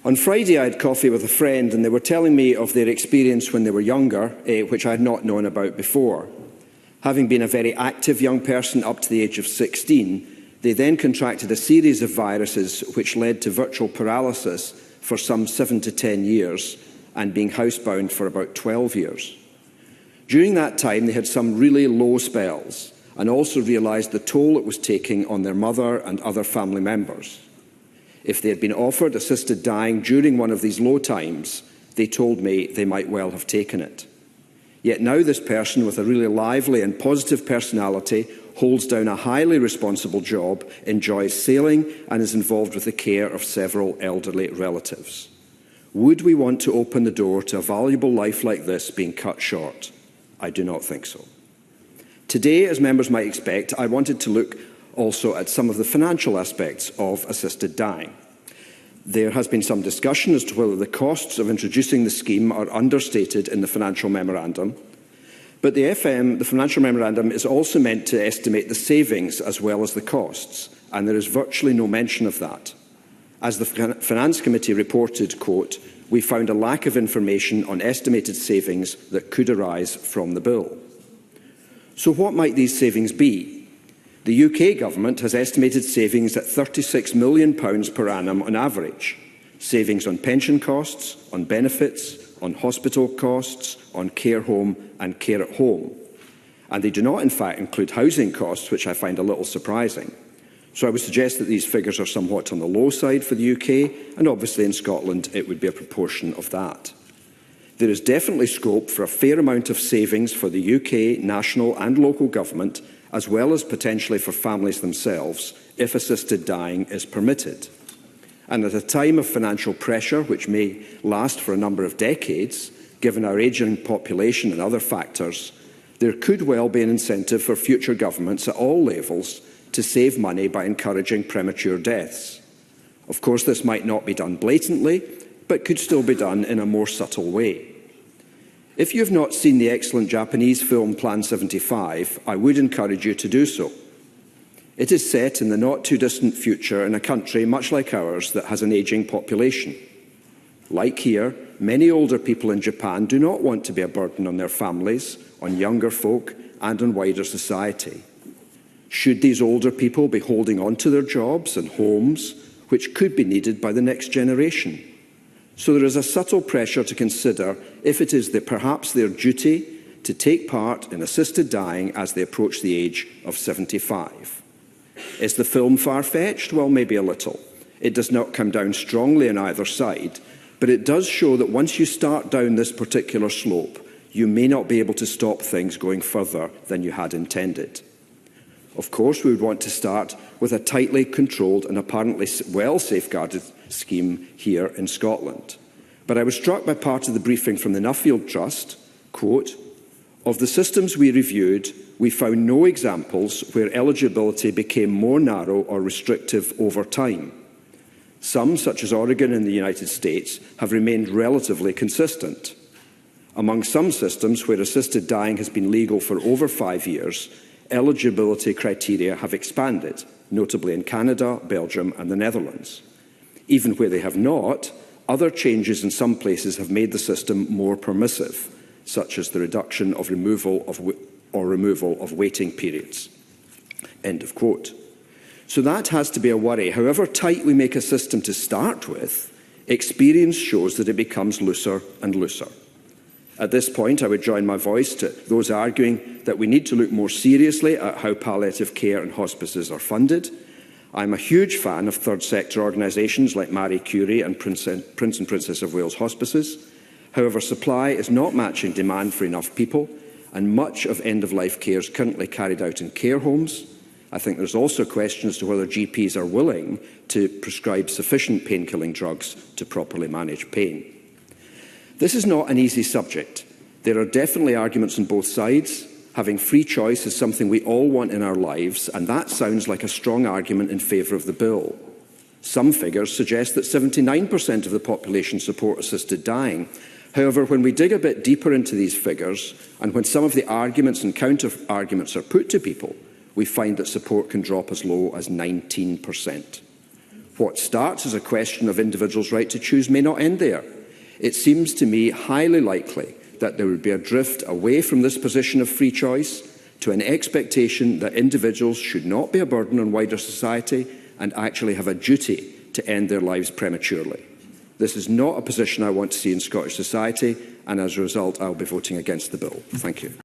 On Friday, I had coffee with a friend, and they were telling me of their experience when they were younger, which I had not known about before. Having been a very active young person up to the age of 16, they then contracted a series of viruses which led to virtual paralysis for some 7 to 10 years and being housebound for about 12 years. During that time, they had some really low spells and also realised the toll it was taking on their mother and other family members. If they had been offered assisted dying during one of these low times, they told me they might well have taken it. Yet now this person with a really lively and positive personality holds down a highly responsible job, enjoys sailing and is involved with the care of several elderly relatives. Would we want to open the door to a valuable life like this being cut short? I do not think so. Today, as members might expect, I wanted to look also at some of the financial aspects of assisted dying. There has been some discussion as to whether the costs of introducing the scheme are understated in the financial memorandum, but the financial memorandum is also meant to estimate the savings as well as the costs, and there is virtually no mention of that. As the Finance Committee reported, quote, "We found a lack of information on estimated savings that could arise from the bill." So what might these savings be? The UK Government has estimated savings at £36 million per annum on average. Savings on pension costs, on benefits, on hospital costs, on care home and care at home. And they do not, in fact, include housing costs, which I find a little surprising. So I would suggest that these figures are somewhat on the low side for the UK, and obviously in Scotland it would be a proportion of that. There is definitely scope for a fair amount of savings for the UK, national and local government, as well as potentially for families themselves, if assisted dying is permitted. And at a time of financial pressure, which may last for a number of decades, given our ageing population and other factors, there could well be an incentive for future governments at all levels to save money by encouraging premature deaths. Of course, this might not be done blatantly, but could still be done in a more subtle way. If you have not seen the excellent Japanese film Plan 75, I would encourage you to do so. It is set in the not-too-distant future in a country much like ours that has an ageing population. Like here, many older people in Japan do not want to be a burden on their families, on younger folk, and on wider society. Should these older people be holding on to their jobs and homes, which could be needed by the next generation? So there is a subtle pressure to consider if it is perhaps their duty to take part in assisted dying as they approach the age of 75. Is the film far-fetched? Well, maybe a little. It does not come down strongly on either side, but it does show that once you start down this particular slope, you may not be able to stop things going further than you had intended. Of course, we would want to start with a tightly controlled and apparently well-safeguarded scheme here in Scotland. But I was struck by part of the briefing from the Nuffield Trust, quote, "Of the systems we reviewed, we found no examples where eligibility became more narrow or restrictive over time. Some, such as Oregon in the United States, have remained relatively consistent. Among some systems where assisted dying has been legal for over 5 years, eligibility criteria have expanded, notably in Canada, Belgium and the Netherlands. Even where they have not, other changes in some places have made the system more permissive, such as the reduction of removal of waiting periods." End of quote. So that has to be a worry. However tight we make a system to start with, experience shows that it becomes looser and looser. At this point, I would join my voice to those arguing that we need to look more seriously at how palliative care and hospices are funded. I'm a huge fan of third sector organisations like Marie Curie and Prince and Princess of Wales hospices. However, supply is not matching demand for enough people, and much of end-of-life care is currently carried out in care homes. I think there's also questions as to whether GPs are willing to prescribe sufficient pain-killing drugs to properly manage pain. This is not an easy subject. There are definitely arguments on both sides. Having free choice is something we all want in our lives, and that sounds like a strong argument in favour of the bill. Some figures suggest that 79% of the population support assisted dying. However, when we dig a bit deeper into these figures, and when some of the arguments and counter-arguments are put to people, we find that support can drop as low as 19%. What starts as a question of individuals' right to choose may not end there. It seems to me highly likely that there would be a drift away from this position of free choice to an expectation that individuals should not be a burden on wider society and actually have a duty to end their lives prematurely. This is not a position I want to see in Scottish society, and as a result, I will be voting against the bill. Thank you.